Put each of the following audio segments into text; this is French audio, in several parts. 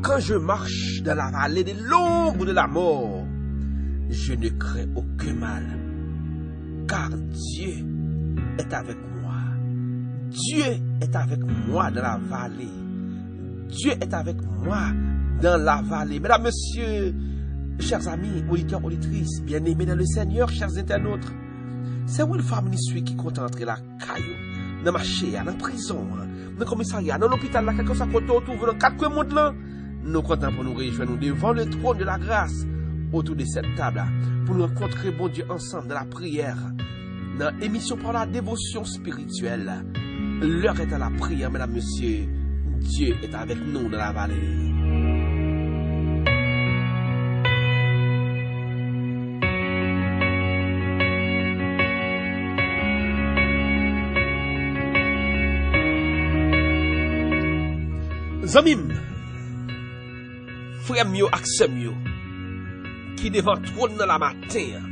Quand je marche dans la vallée de l'ombre de la mort, je ne crains aucun mal, car Dieu est avec moi. Dieu est avec moi dans la vallée. Dieu est avec moi dans la vallée. Mesdames, messieurs, chers amis, auditeurs, auditrices, bien-aimés dans le Seigneur, chers internautes, c'est où une femme qui compte entrer la caillou, dans ma chair, dans la prison, dans le commissariat, dans l'hôpital, là, quelque chose à côté, autour, dans quatre mondes là. Nous comptons pour nous réjouir, nous devant le trône de la grâce, autour de cette table, pour nous rencontrer, bon Dieu, ensemble, dans la prière, dans l'émission par la dévotion spirituelle. L'heure est à la prière, mesdames, messieurs. Dieu est avec nous dans la vallée. Zamim, frère mio ak sœur mio, qui devant trône dans la matin,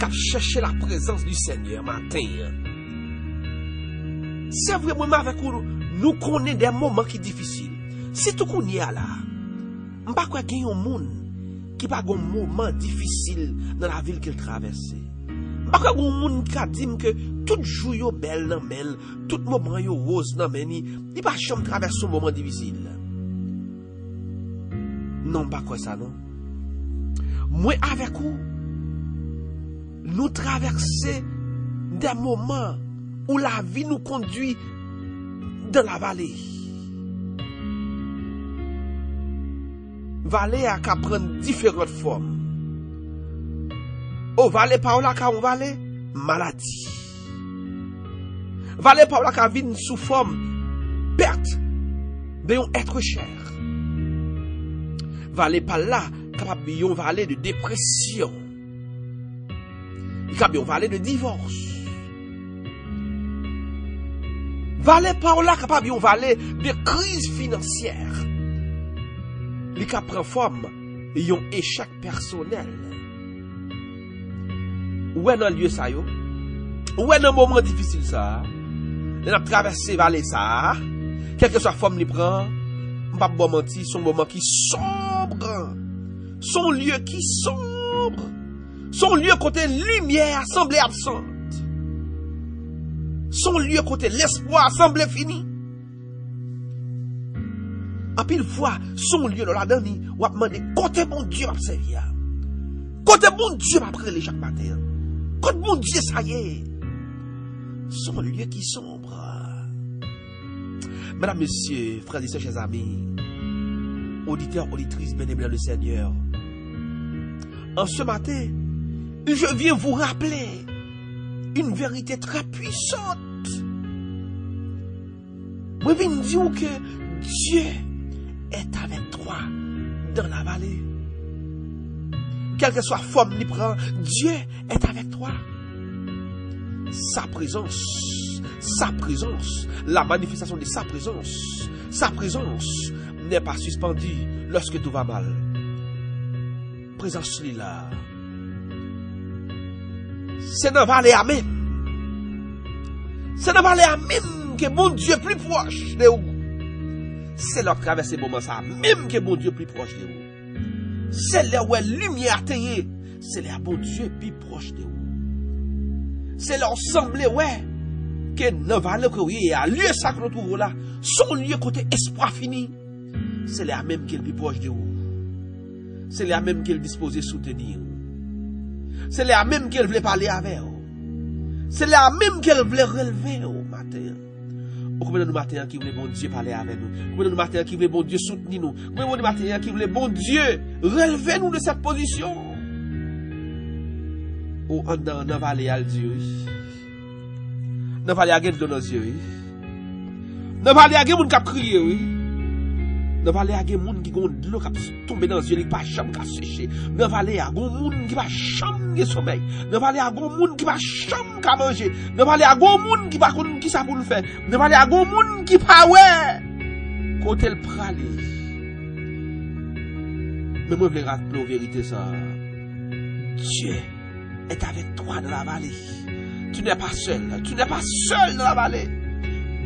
qui cherché la présence du Seigneur matin. C'est vraiment avec nous connaissons des moments qui sont difficiles. Si tout qu'on y a là, on ne peut pas gagner un monde qui n'a pas un moment difficile dans la ville qu'il traverse. On ne peut pas gagner un monde qui a dit que tout jour est belle dans men, tout moment est rose dans men, il ne peut pas jamais traverser un moment difficile. Non, pas quoi ça, non. Moi avec vous, nous traversons des moments où la vie nous conduit dans la vallée. Vallée a qu'à prendre différentes formes. Au vallée par là qu'à on vallée maladie. Vallée par là qu'à vient sous forme perte de un être cher. Vallée par là capable de vallée de dépression. Il capable de vallée de divorce. Vallée par là capable de vallée de crise financière. Il capable prend forme et un échec personnel. Où est dans le lieu ça yo? Où est dans le moment difficile ça? On a traversé vallée ça. Quelle que soit la forme qu'il prend, on va pas mentir, son moment qui sombre. Son lieu qui sombre. Son lieu côté lumière semblait absente. Son lieu côté l'espoir semblait fini. En pile fois, son lieu là dedans, ou a demandé côté bon Dieu m'a servi. Côté bon Dieu m'a prêlé chaque matin. Côté bon Dieu ça y est. Son lieu qui sombre. Mesdames, messieurs, frères et sœurs, chers amis, auditeurs, auditrices, bien-aimés dans le Seigneur, en ce matin, je viens vous rappeler une vérité très puissante. Je viens dire que Dieu est avec toi dans la vallée. Quelle que soit la forme qu'il prend, Dieu est avec toi. Sa présence, la manifestation de sa présence n'est pas suspendue lorsque tout va mal. Présence là. C'est dans la vallée à même. C'est dans la vallée à même que mon Dieu est plus proche de vous. C'est là que traverse ce moment ça, même que mon Dieu est plus proche de vous. C'est là où la lumière taillée. C'est là où mon Dieu est plus proche de vous. C'est là où semble ouais que dans la vallée que vous avez, lieu ça que nous trouvons là, son lieu côté espoir fini. C'est là même qu'il est plus proche de vous. C'est là même qu'il est disposé à soutenir. C'est là même qu'elle voulait parler avec vous. C'est là même qu'elle voulait relever au matin. Combien de nous matin qui voulait bon Dieu parler avec nous? Combien de nous matin qui voulait bon Dieu soutenir nous? Combien de nous matin qui voulait bon Dieu relever nous de cette position? Ou dans la vallée à Dieu. Dans la vallée à Dieu dans nos yeux. Dans la vallée à Dieu, moun qui a crié, oui. Dans la vallée à Dieu, moun qui a de l'eau qui tombe dans les yeux, qui pas chambre qui a séché. Dans la vallée à Dieu, moun qui pas chambre qui sommeil. Dans la vallée à Dieu, moun qui pas chambre qui manger. Dans la vallée à Dieu, moun qui pas qui ça pour le faire. Dans la vallée à Dieu, moun qui pas ouais. Côté le pralé. Mais moi je vais rappeler la vérité ça. Dieu est avec toi dans la vallée. Tu n'es pas seul. Tu n'es pas seul dans la vallée.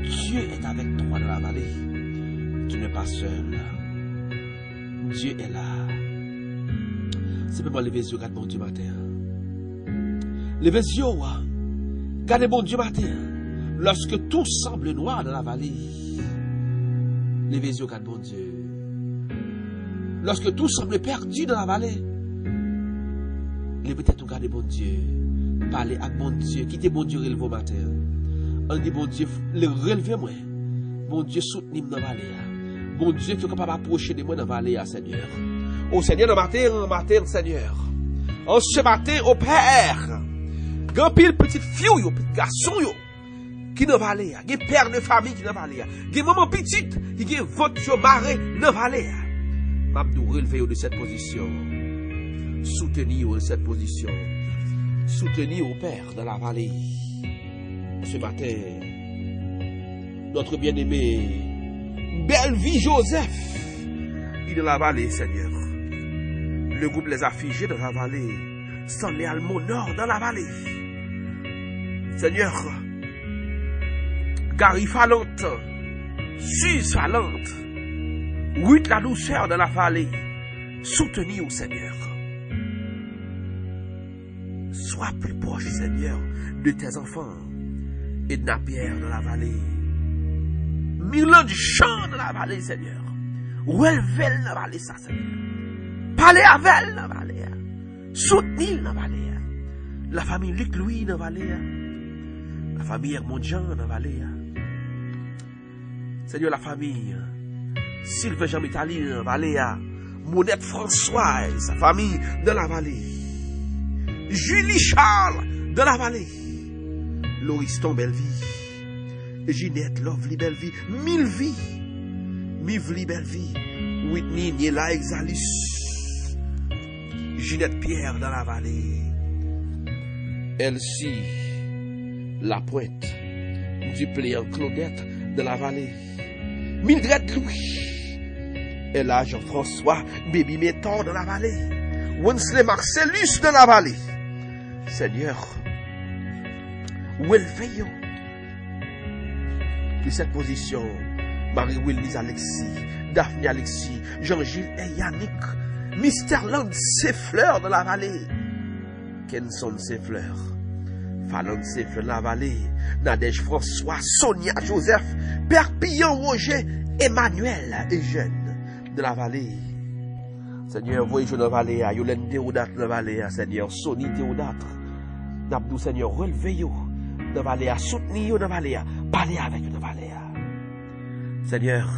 Dieu est avec toi dans la vallée. Tu n'es pas seul. Dieu est là. Simplement, levez les yeux, regardez bon Dieu matin. Levez les yeux, regardez bon Dieu matin. Lorsque tout semble noir dans la vallée, levez les yeux, regardez bon Dieu. Lorsque tout semble perdu dans la vallée, levez tête, regardez bon Dieu. Parlez avec bon Dieu. Quittez bon Dieu, relevez au matin. On dit bon Dieu, relevez-moi. Bon Dieu, soutenez-moi dans la vallée. Bon Dieu, qui est capable d'approcher de moi dans la vallée, Seigneur. Au Seigneur, dans le matin, Seigneur. En ce matin, au Père, grand pile petite fille, petit garçon, qui dans la vallée, qui est père de famille qui dans la vallée, qui est maman petite, qui est votre marée dans la vallée. M'abdou, relevez de cette position. Soutenez-vous de cette position. Soutenez au Père dans la vallée. Ce matin, notre bien-aimé, belle vie Joseph, il est dans la vallée, Seigneur. Le groupe les a figés dans la vallée, sans les Almonors dans la vallée. Seigneur, Gary Falante, Suze Falante, Ruth la douceur dans la vallée, soutenez au Seigneur. Sois plus proche, Seigneur, de tes enfants et de la pierre dans la vallée. Milan du champ dans la vallée, Seigneur. Relevez dans la vallée, ça, Seigneur. Parlez avec elle dans la vallée. Soutenez dans la vallée. La famille Luc Louis dans la vallée. La famille Hermond Jean dans la vallée. Seigneur, la famille Sylvain Jean Mitali dans la vallée. Monette François, sa famille dans la vallée. Julie Charles dans la vallée. Lauriston Bellevie. Ginette Lovely Bellevie. Milvie. Mivli Bellevie. Whitney Niela Exalus. Ginette Pierre dans la vallée. Elsie Lapointe. Dupléant Claudette dans la vallée. Mildred Louis. Ella Jean-François. Baby Méthode dans la vallée. Wensley Marcellus dans la vallée. Seigneur, relevez-vous de cette position. Marie-Willis Alexis, Daphne Alexis, Jean-Gilles et Yannick, Misterland Seffleur dans la vallée, Kenson Seffleur, Fallon Seffleur dans la vallée, Nadège François, Sonia Joseph, Perpignan Roger, Emmanuel et Jeune de la vallée. Seigneur, voyez-je dans la vallée, Yolène Théodate dans la vallée, Seigneur, Sony Théodate. N'abdou, Seigneur, relevez-vous dans la vallée, soutenez-vous dans la vallée, parlez avec vous dans la vallée. Seigneur,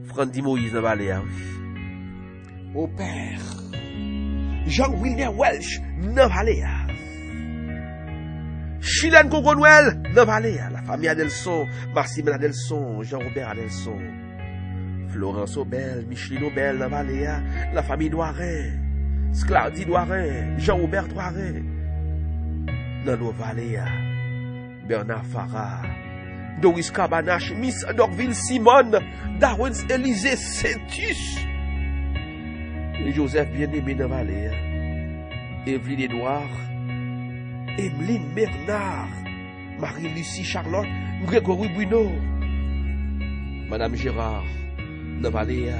Frandy Moïse dans la vallée, oui. Au Père, Jean-William Welch dans la vallée. Chilène Congonouel dans la vallée, la famille Adelson, Marcimène Adelson, Jean-Robert Adelson. Florence Aubel, Micheline Aubel dans la vallée, la famille Noiret, Sclardy Noiret, Jean-Aubert Noiret, dans nos vallées, Bernard Farah, Doris Cabanache, Miss Dorville Simone, Darwin Élysée Sentus, et Joseph bien-aimé dans la vallée, Evelyne Edouard, Emeline Bernard, Marie-Lucie Charlotte, Grégory Bruno, Madame Gérard, dans la vallée,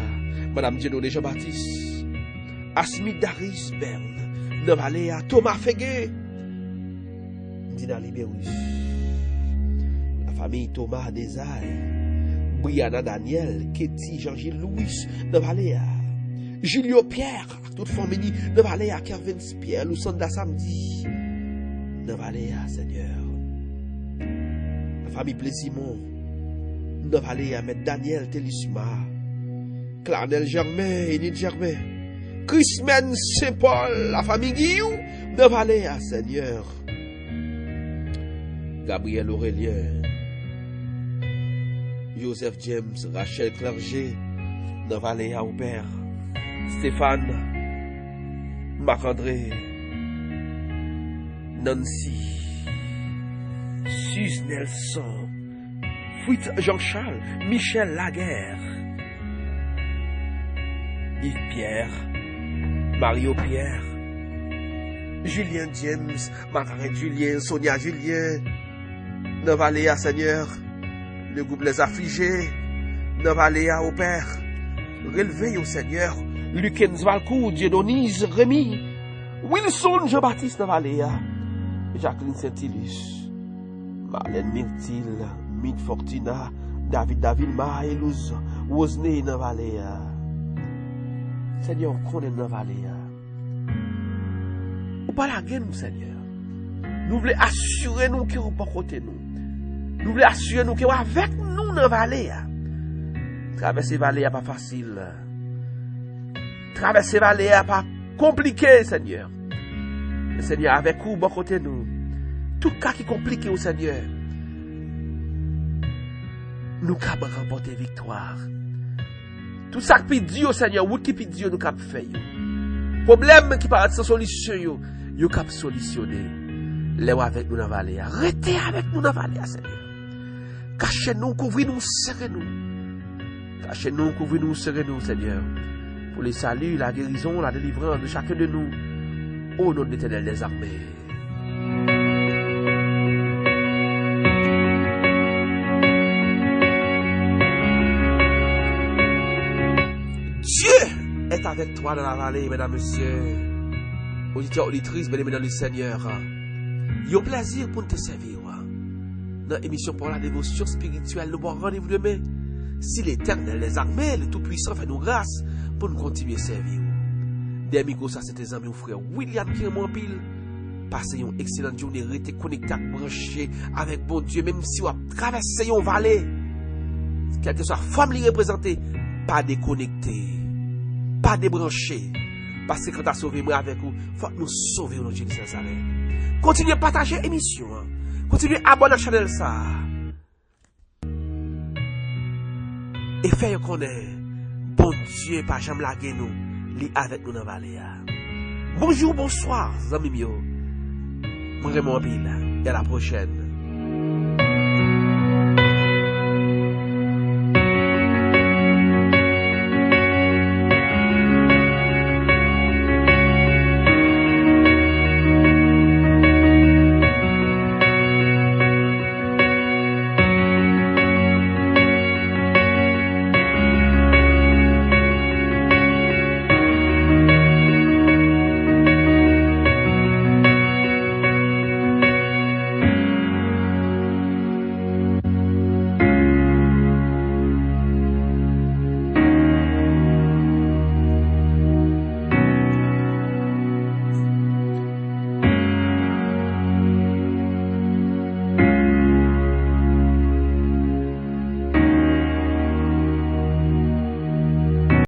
Madame Dieudonné Jean-Baptiste, Asmid Daris Berne, dans la vallée, Thomas Fégué, Dina Libérus, la famille Thomas Desailles, Brianna Daniel, Ketty Jean-Gilles Louis, dans la vallée, Julio Pierre, toute famille, dans la vallée, Kevin Pierre, Loussanda Samedi, dans la vallée, Seigneur, la famille Plaisimont, dans la vallée, Ahmed Daniel Télisma, Clarnel Germain, Enid Germain, Christmen Saint-Paul, la famille Guillaume, de Valais, Seigneur. Gabriel Aurélien, Joseph James, Rachel Clerget, de Valais, au Père. Stéphane, Marc-André, Nancy, Suze Nelson, Fritz Jean-Charles, Michel Laguerre, Yves Pierre, Mario Pierre, Julien James, Margaret Julien, Sonia Julien, Novaléa Seigneur, le groupe Les Affligés, Novaléa au Père, relevez au Seigneur, Lukens Valcourt, Dieudonise, Rémi, Wilson, Jean-Baptiste dans la vallée, Jacqueline Saint-Ilus, Marlène Myrtille, Mid Fortuna, David Davilma, Elouz, Rosney dans la vallée. Seigneur, on connaît dans la vallée. Ou pas la guerre, nous, Seigneur. Nous voulons assurer nous que vous pas côté nous. Nous voulons assurer nous que vous avec nous dans la vallée. Traverser la vallée n'est pas facile. Traverser la vallée n'est pas compliqué, Seigneur. Mais Seigneur, avec vous, bon côté nous. Tout cas qui est compliqué au Seigneur, nous pouvons remporter victoire. Tout ça qui est Dieu au Seigneur, ou qui est Dieu, nous pouvons faire. Problème qui paraît sans solution, nous pouvons solutionner. Les avec nous dans la vallée. Arrêtez avec nous dans la vallée, Seigneur. Cachez-nous, couvrez-nous, serrez-nous. Cachez-nous, couvrez-nous, serrez-nous, Seigneur. Pour le salut, la guérison, la délivrance de chacun de nous. Au nom de l'Éternel des armées. Dieu est avec toi dans la vallée, mesdames, messieurs. Auditeurs, auditrices, bien-aimés dans le Seigneur. Il y a un plaisir pour nous te servir. Dans l'émission pour la dévotion spirituelle, nous avons rendez-vous demain. Si l'Éternel les armées, le Tout-Puissant fait nous grâce pour nous continuer à servir. Des amigos, ça c'est tes amis ou frères William qui est mon pile. Passez une excellente journée, restez connectés, branchés avec bon Dieu, même si vous traversez une vallée. Quelle que soit la femme qui représentée, pas déconnecté, pas débranché. Parce que quand tu as sauvé moi avec vous, il faut que nous sauvions notre Dieu de Saint-Salem. Continuez à partager l'émission. Continuez à abonner à la chaîne ça. Et faire qu'on est bon Dieu, pas jamais laguer nous, li avec nous dans la vallée. Bonjour, bonsoir, amis mieux. Moi, Raymond Bill. Et à la prochaine.